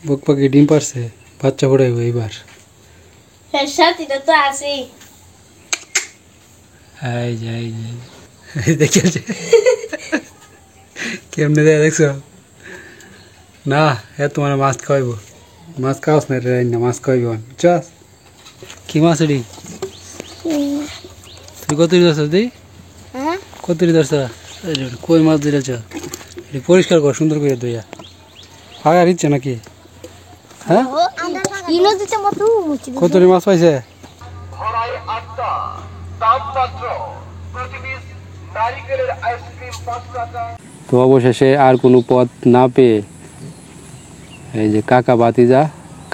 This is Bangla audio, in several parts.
বকপাকি ডিম পারছে, বাচ্চা ফোটাইব এইবার। এর সাথীটা তো আছেই। এই যে দেখেছে কেমনে দেয় দেখছো? না তোমার মাছ খাওয়াইব, মাছ খাওয়াস না রে না, মাছ খাওয়াইব বুঝছস? কি মাছ এটি? তুই কত ধরছ তুই? কত ধরছ? কই মাছ ধরেছ? এটি পরিষ্কার কর সুন্দর করে দইয়া। ফাগার ইচ্ছে নাকি? হ্যাঁ কত মাছ পাইছে? তো অবশেষে আর কোনো পথ না পেয়ে এই যে কাকা বাতিজা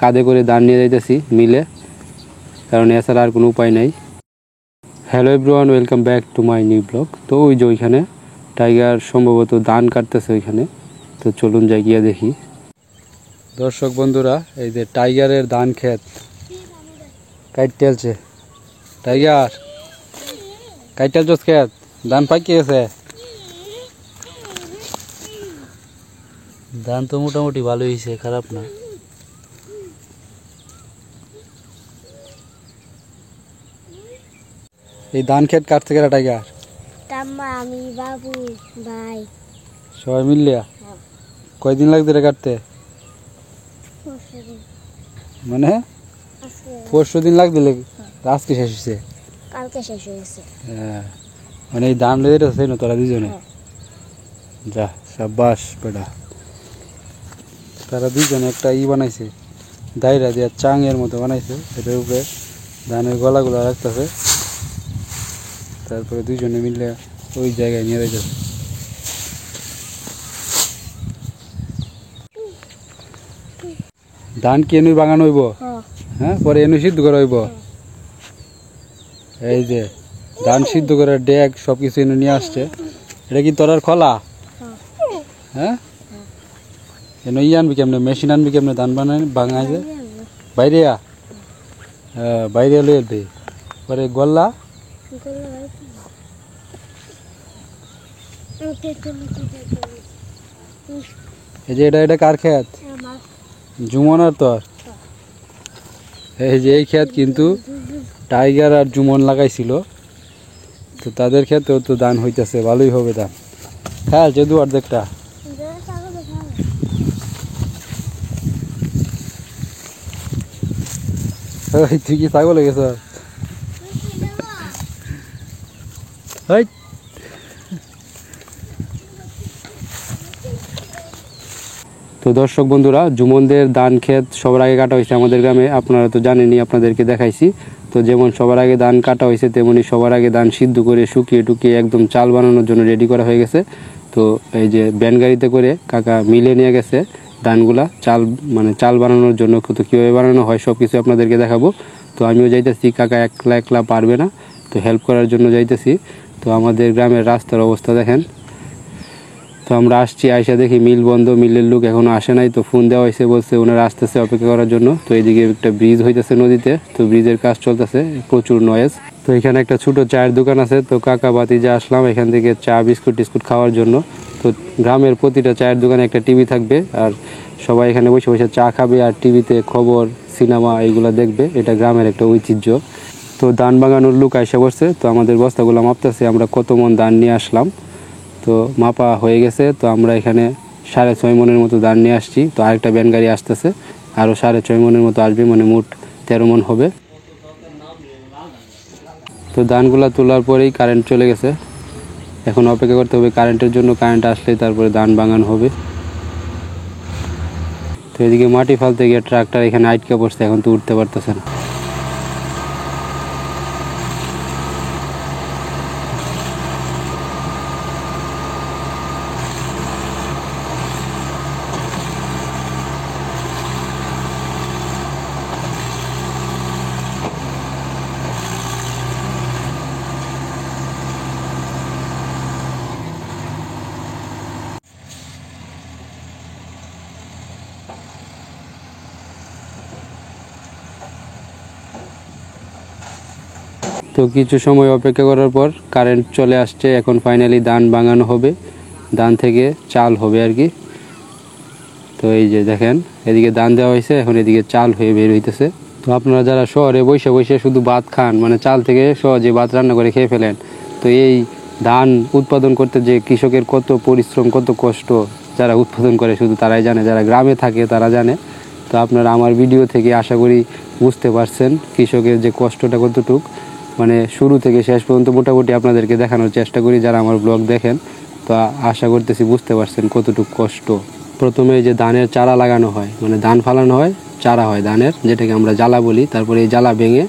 কাঁধে করে ধান নিয়ে যাইতেছি মিলে, কারণ এছাড়া আর কোনো উপায় নাই। Hello everyone, welcome back to my new blog. তো ওই যে ওইখানে টাইগার সম্ভবত ধান কাটতেছে ওইখানে, তো চলুন যাই গিয়ে দেখি। দর্শক বন্ধুরা, এই যে টাইগারের ধান ক্ষেত কাটতেলছে। টাইগার কাটতেলছ ক্ষেত, ধান পাকিয়ে গেছে। ধান তো মোটামুটি ভালো হয়েছে, খারাপ না। এই ধান ক্ষেত কাটতে গেলে টাইগার আমি বাবু ভাই সবাই মিললিয়া কয়দিন লাগবে রে কাটতে? মানে 5 দিন লাগবে? আজকে শেষ হয়েছে, কালকে শেষ হয়েছে। হ্যাঁ, মানে এই ধান লেগে আছে না তোরা দুজনে? যা সাবাস বেটা। তারা দুজনে একটা বানাইছে, দায়রা দিয়ে চাঙের মতো বানাইছে, এটার উপরে ধানের গলাগুলো রাখতেছে, তারপরে দুজনে মিলে ওই জায়গায় নিয়ে যাচ্ছে। ধান কি এনুই বাগান হইব? হ্যাঁ, পরে এনু সিদ্ধ করা হইব। এই যে ধান সিদ্ধ করার ডেক সবকিছু এনে নিয়ে আসছে। এটা কি তোরার খোলা? হ্যাঁ, এনে আনবি কেমনে, মেশিন আনবি কেমনে ধান ভাঙাই যে? বাইরে বাইরে লই আসবি, পরে গল্লা এই যে এটা কার ক্ষেত? জুমনার। তোর এই যে এই ক্ষেত কিন্তু টাইগার আর জুমন লাগাইছিল, তো তাদের ক্ষেত্রেও তো ধান হইতেছে, ভালোই হবে ধান। খেয়াল যে দু অর্ধেকটা তুই কি ছাগল হয়ে গেছ? তো দর্শক বন্ধুরা, জুমনদের ধান ক্ষেত সবার আগে কাটা হয়েছে আমাদের গ্রামে, আপনারা তো জানেনই, আপনাদেরকে দেখাইছি। তো যেমন সবার আগে ধান কাটা হয়েছে, তেমনি সবার আগে ধান সিদ্ধ করে শুকিয়ে টুকিয়ে একদম চাল বানানোর জন্য রেডি করা হয়ে গেছে। তো এই যে ব্যান গাড়িতে করে কাকা মিলে নিয়ে গেছে ধানগুলা, চাল বানানোর জন্য। তো কীভাবে বানানো হয় সব কিছু আপনাদেরকে দেখাবো। তো আমিও যাইতেছি, কাকা একলা পারবে না, তো হেল্প করার জন্য যাইতেছি। তো আমাদের গ্রামের রাস্তার অবস্থা দেখেন। তো আমরা আসছি, আইসা দেখি মিল বন্ধ, মিলের লোক এখনো আসে নাই। তো ফোন দেওয়া হয়েছে, বলছে ওনারা আসতেছে অপেক্ষা করার জন্য। তো এইদিকে একটা ব্রিজ হইতেছে নদীতে, তো ব্রিজের কাজ চলতেছে, প্রচুর নয়েজ। তো এখানে একটা ছোট চায়ের দোকান আছে, তো কাকা বাতিজা আসলাম এখান থেকে চা বিস্কুট টিস্কুট খাওয়ার জন্য। তো গ্রামের প্রতিটা চায়ের দোকানে একটা টিভি থাকবে, আর সবাই এখানে বসে বসে চা খাবে আর টিভিতে খবর সিনেমা এইগুলো দেখবে, এটা গ্রামের একটা ঐতিহ্য। তো ধান বাগানোর লোক আইসা বসছে, তো আমাদের বস্তাগুলো মাপতেছে আমরা কত মন ধান নিয়ে আসলাম। তো মাপা হয়ে গেছে, তো আমরা এখানে 6.5 মনের মতো ধান নিয়ে আসছি। তো আরেকটা ব্যান গাড়ি আসতেছে, আরও 6.5 মনের মতো আসবে, মানে মোট 13 মন হবে। তো ধানগুলা তোলার পরেই কারেন্ট চলে গেছে, এখন অপেক্ষা করতে হবে কারেন্টের জন্য। কারেন্ট আসলেই তারপরে ধান বাগানো হবে। তো এদিকে মাটি ফালতে গিয়ে ট্রাক্টর এখানে আটকে পড়ছে, এখন তো উঠতে পারতেছে না। তো কিছু সময় অপেক্ষা করার পর কারেন্ট চলে আসছে, এখন ফাইনালি ধান বাগানো হবে, ধান থেকে চাল হবে আর কি। তো তো এই যে দেখেন এদিকে ধান দেওয়া হয়েছে, এখন এদিকে চাল হয়ে বের হইতেছে। তো আপনারা যারা শহরে বসে বসে শুধু ভাত খান, মানে চাল থেকে সহজে ভাত রান্না করে খেয়ে ফেলেন, তো এই ধান উৎপাদন করতে যে কৃষকের কত পরিশ্রম, কত কষ্ট, যারা উৎপাদন করে শুধু তারাই জানে, যারা গ্রামে থাকে তারা জানে। তো আপনারা আমার ভিডিও থেকে আশা করি বুঝতে পারছেন কৃষকের যে কষ্টটা কতটুক, মানে শুরু থেকে শেষ পর্যন্ত মোটামুটি আপনাদেরকে দেখানোর চেষ্টা করি। যারা আমার ব্লগ দেখেন তো আশা করতেছি বুঝতে পারছেন কতটুকু কষ্ট। প্রথমে এই যে ধানের চারা লাগানো হয়, মানে ধান ফালানো হয়, চারা হয় ধানের, যেটাকে আমরা জ্বালা বলি। তারপরে এই জ্বালা ভেঙে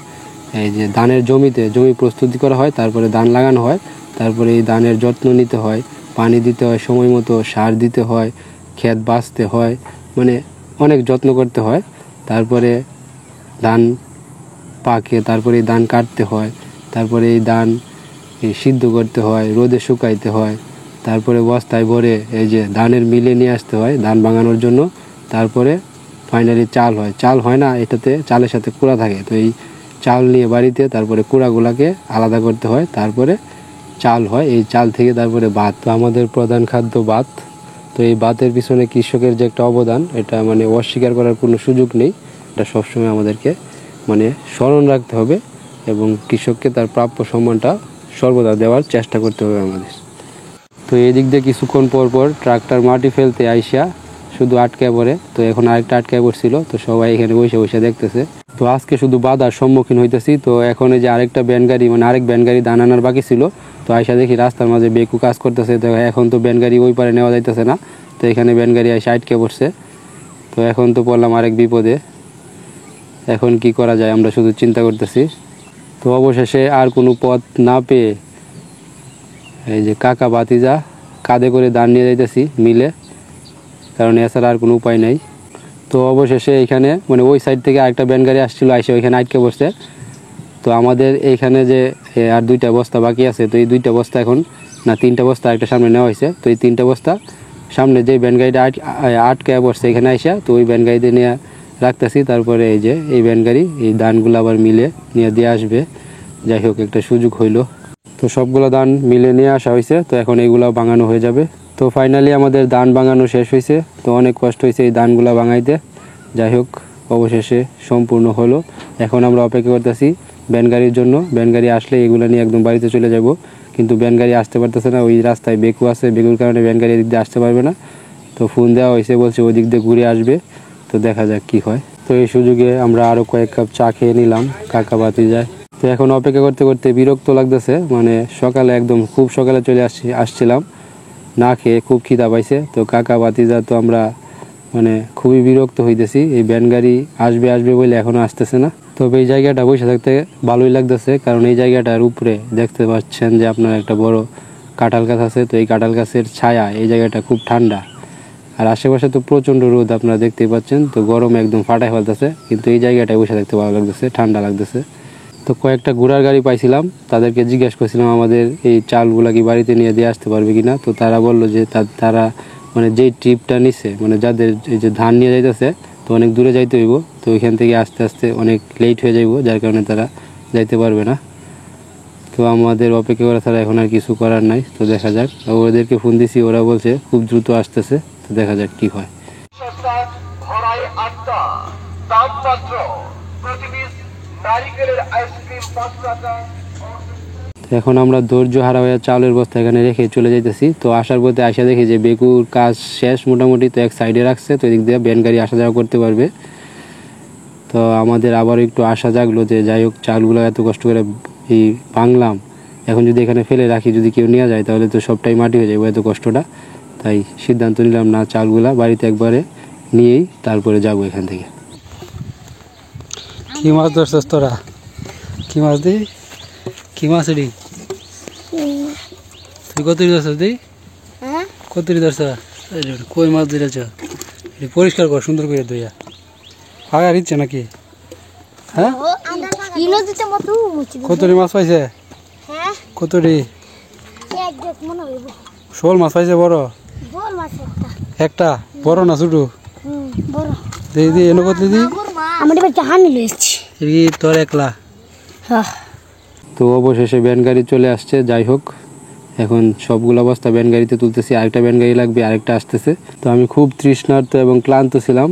এই যে ধানের জমি প্রস্তুতি করা হয়, তারপরে ধান লাগানো হয়। তারপরে এই ধানের যত্ন নিতে হয়, পানি দিতে হয় সময় মতো, সার দিতে হয়, ক্ষেত বাছতে হয়, মানে অনেক যত্ন করতে হয়। তারপরে ধান পাকে, তারপরে এই ধান কাটতে হয়, তারপরে এই ধান সিদ্ধ করতে হয়, রোদে শুকাইতে হয়, তারপরে বস্তায় ভরে এই যে ধানের মিলে নিয়ে আসতে হয় ধান ভাঙানোর জন্য। তারপরে ফাইনালি চাল হয়। চাল হয় না, এটাতে চালের সাথে কুড়া থাকে, তো এই চাল নিয়ে বাড়িতে তারপরে কুড়াগুলাকে আলাদা করতে হয়, তারপরে চাল হয়। এই চাল থেকে তারপরে ভাত। তো আমাদের প্রধান খাদ্য ভাত। তো এই ভাতের পিছনে কৃষকের যে একটা অবদান, এটা মানে অস্বীকার করার কোনো সুযোগ নেই। এটা সবসময় আমাদেরকে মানে স্মরণ রাখতে হবে এবং কৃষককে তার প্রাপ্য সম্মানটা সর্বদা দেওয়ার চেষ্টা করতে হবে আমাদের। তো এই দিক দিয়ে কিছুক্ষণ পর পর ট্রাক্টর মাটি ফেলতে আইসা শুধু আটকায় পড়ে। তো এখন আরেকটা আটকায় পড়ছিল, তো সবাই এখানে বসে বসে দেখতেছে। তো আজকে শুধু বাধার সম্মুখীন হইতেছি। তো এখন এই যে আরেকটা ব্যান গাড়ি, মানে আরেক ব্যান গাড়ি ধান আনার বাকি ছিল, তো আইসা দেখি রাস্তার মাঝে বেকু কাজ করতেছে। তো এখন তো ব্যান গাড়ি ওই পারে নেওয়া যাইতেছে না, তো এখানে ব্যান গাড়ি আইসা আটকে পড়ছে। তো এখন তো পড়লাম আরেক বিপদে। এখন কি করা যায় আমরা শুধু চিন্তা করতেছি। তো অবশেষে আর কোনো পথ না পেয়ে এই যে কাকা ভাতিজা কাঁধে করে ধান নিয়ে যাইতেছি মিলে, কারণ এছাড়া আর কোনো উপায় নেই। তো অবশেষে এখানে মানে ওই সাইড থেকে আরেকটা ব্যান গাড়ি আসছিলো, আইসে ওইখানে আটকে বসছে। তো আমাদের এইখানে যে আর 2টা বস্তা বাকি আছে, তো এই 2টা বস্তা এখন না 3টা বস্তা একটা সামনে নেওয়া হয়েছে। তো এই 3টা বস্তা সামনে যে ব্যান গাড়িটা আটকে বসছে এখানে আইসা, তো ওই ব্যান গাড়িতে নিয়ে রাখতেছি। তারপরে এই যে এই ব্যান গাড়ি এই ধানগুলো আবার মিলে নিয়ে দিয়ে আসবে। যাই হোক একটা সুযোগ হইলো। তো সবগুলো ধান মিলে নিয়ে আসা হয়েছে, তো এখন এইগুলো ভাঙানো হয়ে যাবে। তো ফাইনালি আমাদের ধান ভাঙানো শেষ হয়েছে। তো অনেক কষ্ট হয়েছে এই ধানগুলো ভাঙাইতে। যাই হোক অবশেষে সম্পূর্ণ হলো। এখন আমরা অপেক্ষা করতেছি ব্যান গাড়ির জন্য। ব্যান গাড়ি আসলে এগুলো নিয়ে একদম বাড়িতে চলে যাব, কিন্তু ব্যান গাড়ি আসতে পারতেছে না। ওই রাস্তায় বেকু আছে, বেকুর কারণে ব্যান গাড়ি এদিক দিয়ে আসতে পারবে না। তো ফোন দেওয়া হয়েছে, বলছে ওই দিক দিয়ে ঘুরে আসবে। তো দেখা যাক কি হয়। তো এই সুযোগে আমরা আরও কয়েক কাপ চা খেয়ে নিলাম কাকা ভাতিজায়। তো এখন অপেক্ষা করতে করতে বিরক্ত লাগতেছে, মানে সকালে একদম খুব সকালে চলে আসছিলাম না খেয়ে, খুব খিদা পাইছে। তো কাকা ভাতিজা তো আমরা মানে খুবই বিরক্ত হইতেছি, এই ব্যান গাড়ি আসবে আসবে বলে এখনও আসতেছে না। তবে এই জায়গাটা বসে থাকতে ভালোই লাগতেছে, কারণ এই জায়গাটার উপরে দেখতে পাচ্ছেন যে আপনার একটা বড় কাঁঠাল গাছ আছে। তো এই কাঁঠাল গাছের ছায়া এই জায়গাটা খুব ঠান্ডা, আর আশেপাশে তো প্রচণ্ড রোদ আপনারা দেখতেই পাচ্ছেন। তো গরমে একদম ফাটাই ফেলতেছে, কিন্তু এই জায়গাটায় বসে থাকতে ভালো লাগতেছে, ঠান্ডা লাগতেছে। তো কয়েকটা ঘোড়ার গাড়ি পাইছিলাম, তাদেরকে জিজ্ঞেস করছিলাম আমাদের এই চালগুলা কি বাড়িতে নিয়ে দিয়ে আসতে পারবে কিনা। তো তারা বললো যে তারা মানে যেই ট্রিপটা নিছে, মানে যাদের এই যে ধান নিয়ে যাইতেছে, তো অনেক দূরে যাইতে হইব। তো ওইখান থেকে আস্তে আস্তে অনেক লেট হয়ে যাইব, যার কারণে তারা যাইতে পারবে না। তো আমাদের অপেক্ষা করা ছাড়া এখন আর কিছু করার নাই। তো দেখা যাক, ওদেরকে ফোন দিছি, ওরা বলছে খুব দ্রুত আসতেছে। তো দেখা যাক কি হয়। এখন আমরা ধৈর্য হারা হয়ে চালের বস্তা এখানে রেখে চলে যাইতেছি। তো আসার পথে আসা দেখি যে বেকুর কাজ শেষ মোটামুটি, তো এক সাইডে রাখছে, তো এদিক দিয়ে ব্যান গাড়ি আসা যাওয়া করতে পারবে। তো আমাদের আবার একটু আশা জাগলো যে যাই হোক চালগুলো এত কষ্ট করে এই ভাঙলাম, এখন যদি এখানে ফেলে রাখি, যদি কেউ নিয়ে যায় তাহলে তো সবটাই মাটি হয়ে যাবে এত কষ্টটা। তাই সিদ্ধান্ত নিলাম না, চালগুলা বাড়িতে একবারে নিয়েই তারপরে যাবো এখান থেকে। কি মাছ ধরছস তোরা? কি মাছ দি? কি মাছ এটি? তুই কতটি ধরছস দি? কতটি ধরছ? কই মাছ ধরেছ? পরিষ্কার কর সুন্দর করে ধুইয়া। আগার ইচ্ছে নাকি? হ্যাঁ কতটি মাছ পাইছে? কতটি? শোল মাছ পাইছে বড় একটা? বড় না ছোট? দিদি এনে কত দিদি? তোর একলা? তো অবশেষে ব্যান গাড়ি চলে আসছে। যাই হোক এখন সবগুলো বস্তা ভ্যান গাড়িতে তুলতেছি, আরেকটা ভ্যান গাড়ি লাগবে, আরেকটা আসতেছে। তো আমি খুব তৃষ্ণার্ত এবং ক্লান্ত ছিলাম।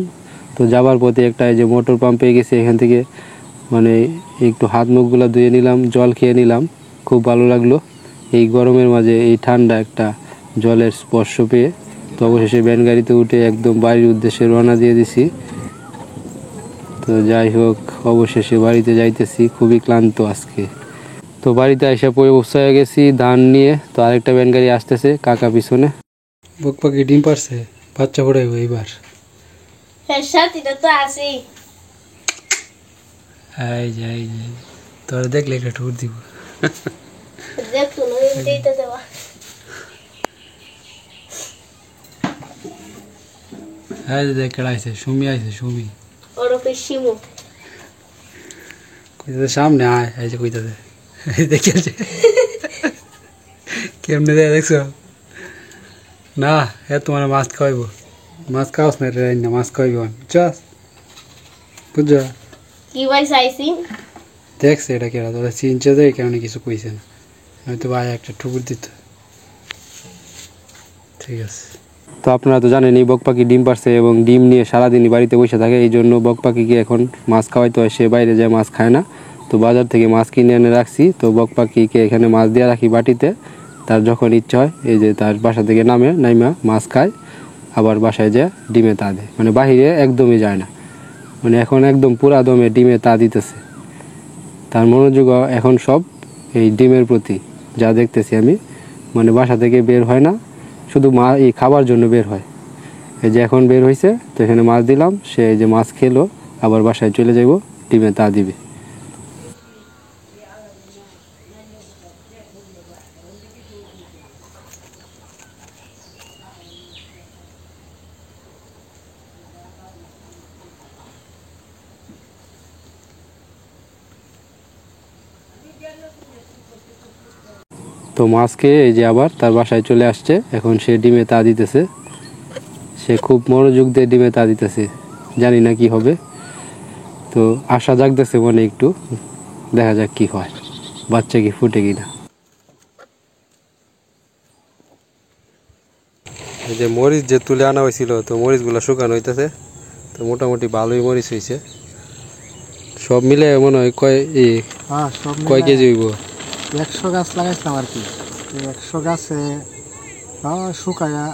তো যাবার পথে একটা এই যে মোটর পাম্প পেয়ে গেছি, এখান থেকে মানে একটু হাত মুখগুলো ধুয়ে নিলাম, জল খেয়ে নিলাম, খুব ভালো লাগলো এই গরমের মাঝে এই ঠান্ডা একটা জলের স্পর্শ পেয়ে। তো অবশেষে ভ্যান গাড়িতে উঠে একদম বাড়ির উদ্দেশ্যে রওনা দিয়ে দিছি। তো যাই হোক, অবশেষে বাড়িতে যাইতেছি, খুবই ক্লান্ত আজকে। তো বাড়িতে এসে পৌঁছে গেছি ধান নিয়ে। তো আরেকটা ভ্যান গাড়ি আসতেছে, কাকা পিছনে। বক পাখি ডিম পারছে, বাচ্চা ফোটাইব এইবার। সাথীটা তো আছে। এই যে তোরা দেখলে একটা ঠুর দিব। দেখতো না দিতে দেওয়া। এই যে দেখ কেডা আইছে, সুমি আইছে, সুমি। ওরফে শিমু। কইতাছে সামনে আয়, এই যে কইতাছে। এই দেখি আছে কেমনে দেয় দেখছো না? তোমার মাছ খাওয়াইব, মাছ খাওয়াস না রে না, মাছ খাওয়াইব বুঝছস? বুঝছো কি ভাই চাইছি? দেখছে এটা কেডা, তোরা চিনছে দেয় কেমন কিছু কইছে না, হয়তো ভাই একটা ঠুকুর দিত। ঠিক আছে। তো আপনারা তো জানেনই বক পাখি ডিম পারছে এবং ডিম নিয়ে সারাদিনই বাড়িতে বসে থাকে, এই জন্য বক পাখিকে এখন মাছ খাওয়াইতে হয়, সে বাইরে যায় মাছ খায় না। তো বাজার থেকে মাছ কিনে এনে রাখছি। তো বক পাখিকে এখানে মাছ দিয়ে রাখি বাটিতে, তার যখন ইচ্ছা হয় এই যে তার বাসা থেকে নাইমা মাছ খায়, আবার বাসায় যায় ডিমে তা দেয়, মানে বাহিরে একদমই যায় না, মানে এখন একদম পুরা দমে ডিমে তা দিতেছে। তার মনোযোগ এখন সব এই ডিমের প্রতি, যা দেখতেছি আমি, মানে বাসা থেকে বের হয় না, শুধু এই খাবার জন্য বের হয়। এই যে এখন বের হয়েছে, তো এখানে মাছ দিলাম, সে এই যে মাছ খেলো, আবার বাসায় চলে যাব, ডিমে তা দিবে। তো মাছ খেয়ে এই যে আবার তার বাসায় চলে আসছে, এখন সে ডিমে তা দিতেছে, সে খুব মনোযোগ দিয়ে ডিমে তা দিতেছে, জানি না কি হবে। তো আশা জাগতেছে মনে, একটু দেখা যাক কি হয়, বাচ্চা কি ফুটে কিনা। এই যে মরিচ যে তুলে আনা হয়েছিল, তো মরিচগুলো শুকানো হইতেছে, তো মোটামুটি ভালোই মরিচ হয়েছে। সব মিলে মনে হয় কয় কেজি হইব? 100 গাছ লাগাইছিলাম আর কি। 100 গাছে শুকায়া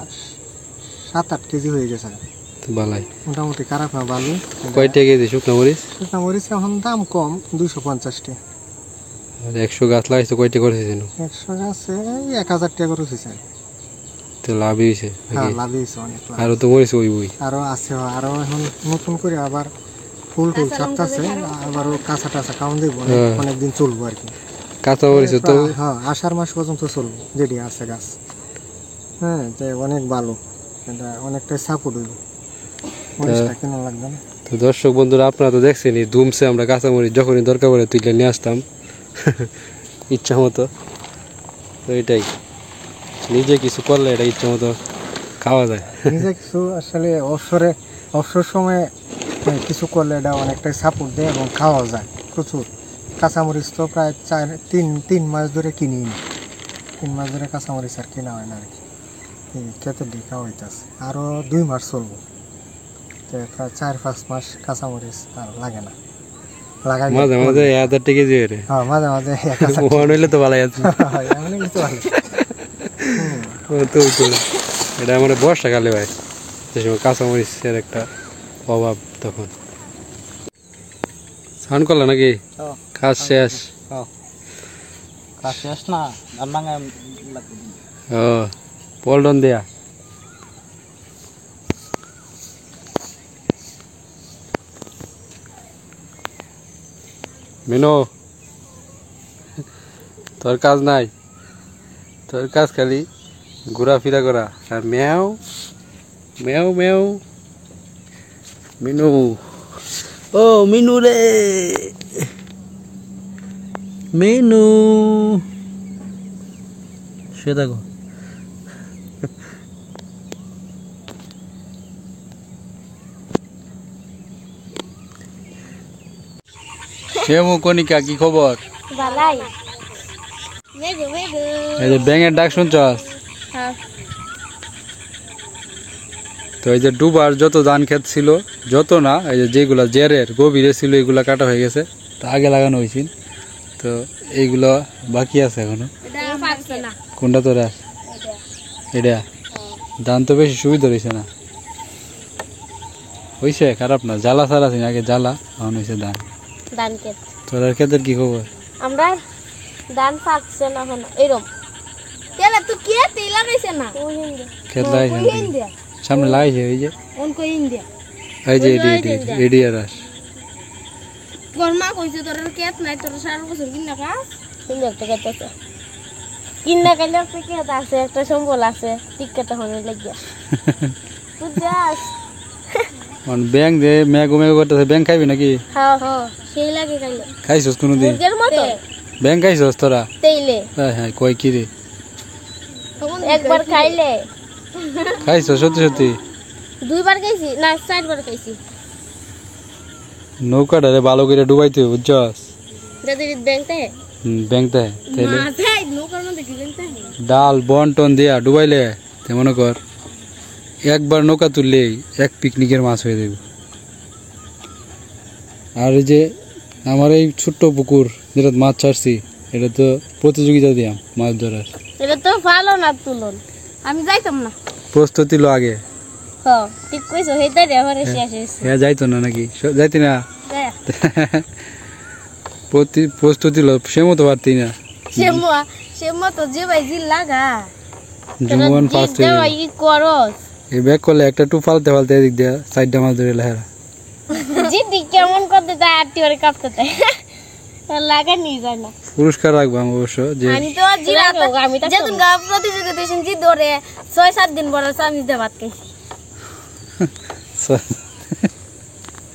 7-8 কেজি হয়ে গেছে। বালাই মোটামুটি খারাপ না, ভালো। কয়টা কেজি শুকনো মরিচ? শুকনা মরিচ এখন দাম কম, 250 টাকা। আর 100 গাছ লাগাইছে, কয়টা করেছেন? 100 গাছে 1000 টাকা করে হয়েছে। তো লাভই হয়েছে। হ্যাঁ, লাভ হয়েছে অনেক। আরো তো মরিচ হইবই, আরো আছে, আরো এখন নতুন করে আবার ফুল টুল ছাড়তেছে, আবারও কাঁচা টাচা খাওয়ান দেবো, অনেকদিন চলবো আর কি। কাঁচা মরিচ তো হ্যাঁ, আষাঢ় মাস পর্যন্ত চলবো যেটি আছে গাছ। হ্যাঁ, তাই অনেক ভালো, এটা অনেকটাই সাপোর্ট হইব, মরিচটা কেনা লাগবে না। তো দর্শক বন্ধুরা, আপনারা তো দেখছেনই ধুমছে আমরা কাঁচামরিচ যখনই দরকার পড়ে তুলে নিয়ে আসতাম ইচ্ছা মতো। তো এটাই, নিজে কিছু করলে এটা ইচ্ছা মতো খাওয়া যায়। নিজে কিছু আসলে অবসর সময়ে কিছু করলে এটা অনেকটাই সাপোর্ট দেয় এবং খাওয়া যায় প্রচুর। কাঁচামরিচ তো প্রায় 3 মাস ধরে কিনি না, 3 মাস ধরে কাঁচামরিচ আর কেনা হয় না আর কি। খেতে দিয়ে খাওয়া হইতেছে, আরও 2 মাস চলবো, প্রায় 4-5 মাস কাঁচামরিচ আর লাগে না। লাগাই মাঝে মাঝে 1000 টাকা কেজি রে। হ্যাঁ, মাঝে মাঝে হইলে তো ভালো আছে। এটা আমার বর্ষাকালে ভাই, যে সময় কাঁচামরিচের একটা অভাব, তখন স্নান করলা নাকি? কাজ শেষ? কাজ শেষ না, ও পল্টন দেয়া। মেনো, তোর কাজ নাই, তোর কাজ খালি ঘোরাফেরা করা আর ম্যাও ম্যাও ম্যাও। মিনু, ও মিনু রে, মিনু সে দেখো। শ্যামু, কণিকা, কি খবর? বালাই মেঘো মেঘো এই যে ব্যাঙের ডাক শুনছস? হ্যাঁ তো এই যে ডুবার যত ধান ক্ষেত ছিল, যত না এই যে যেগুলা জেরের গভীরে ছিল এগুলা কাটা হয়ে গেছে, তো আগে লাগানো হয়েছিল। তো এইগুলো বাকি আছে এখনো। এটা পাকছে না কোনটা তোরা? এটা ধান তো বেশি সুবিধা রয়েছে না, হয়েছে খারাপ না, জ্বালা ছাড়া আছে আগে জ্বালা, এখন হয়েছে ধান। ধান ক্ষেত তোর ক্ষেতের কি খবর? আমরা ধান পাকছে না এখন এরকম কেলা তো কে তেল লাগাইছে না ক্ষেত লাগাইছে সামনে লাগাইছে, ওই যে কোন কই ইন্ডিয়া এই যে এডি আর গরমা কইছে তোর কেত নাই তোর সারা বছর কিনা খাস কিনা একটা কেত কিনা কালে একটা কেত আছে একটা সম্বল আছে টিকাটা হনে লাগিয়া বুঝছাস ব্যাং যে ম্যাগো ম্যাগো করতেছে, ব্যাং খাইবি নাকি? হ্যাঁ হ্যাঁ সেই লাগে কালে খাইছস কোনোদিন মুরগের মতো ব্যাং খাইছস তোরা? তেইলে হ্যাঁ হ্যাঁ, কই কি রে একবার খাইলে খাইছস সত্যি সত্যি? দুইবার খাইছি না চারবার খাইছি নৌকাটারে ভালো করে ডুবাইতে হবে, বুঝছস? যাদের ব্যাংকতে ব্যাংতে তাইলে মাথায় নৌকার মধ্যে কি ব্যাংকতে ডাল বন টন দিয়া ডুবাইলে তে মনে কর একবার নৌকা তুললেই এক পিকনিকের মাছ হয়ে যাবে। আর এই যে আমার এই ছোট্ট পুকুর যেটা মাছ ছাড়ছি, এটা তো প্রতিযোগিতা দিয়াম মাছ ধরার। এটা তো ভালো না তুলন, আমি যাইতাম না। প্রস্তুতি লো আগে। হ্যাঁ ঠিক কইছো, হেইটা রে আমারে শেষ হইছে। হ্যাঁ যাইতো না নাকি? যাইতি না? প্রস্তুতি লো, সে মতো পারতি না। সে মতো যে ভাই জি লাগা জুমন ফার্স্ট যে ভাই কি করস এই ব্যাক করলে একটা টু ফালতে ফালতে এদিক দিয়া সাইডটা মাছ ধরে লাহেরা জিদি কেমন করতে তাই আটটি ওরে কাঁপতে তাই লাগা নিয়ে যায় না। পুরস্কার রাখবাম অবশ্য, যে আমি তো জিরা আমি তো যেদিন গা প্রতিযোগিতা দিয়েছেন জি ধরে 6-7 দিন বড় আমি যে ভাত খাইছি,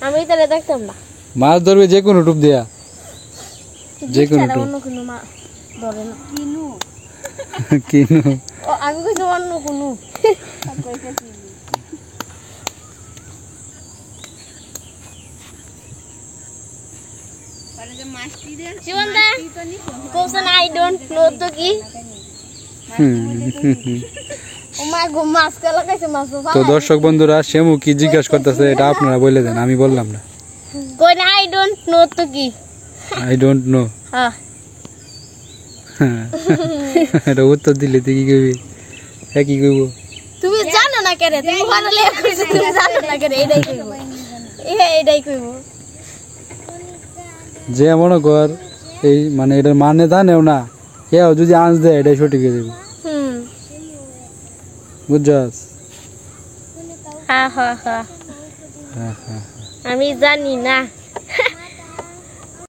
আমি তাহলে দেখতাম না। মাছ ধরবে যে কোনো টুপ দিয়া, যে কোনো টুপ অন্য কোনো মা ধরে না কিনু কিনো। ও আমি কইছি অন্য কোনো জীবনদা কোসন আই ডোন্ট নো তো কি ও মা গো মাছ কা লাগাইছে মাছ তো দর্শক বন্ধুরা, শ্যামু কি জিজ্ঞাসা করতেছে এটা আপনারা বলে দেন, আমি বললাম না। কই না আই ডোন্ট নো তো কি আই ডোন্ট নো। হ্যাঁ এটা উত্তর দিলে তুই কি কইবি? হ্যাঁ কি কইব? তুমি জানো না কেরে, তুমি ভালো কইছো তুমি জানো না কেরে, এটাই কইব এটাই কইব। যে মনে কর এই মানে এটার মানে জানেও না, কেউ যদি আঁচ দেয় এটাই সঠিক হয়ে যাবে, বুঝছস? হ্যাঁ হ্যাঁ হ্যাঁ হ্যাঁ হ্যাঁ আমি জানি না।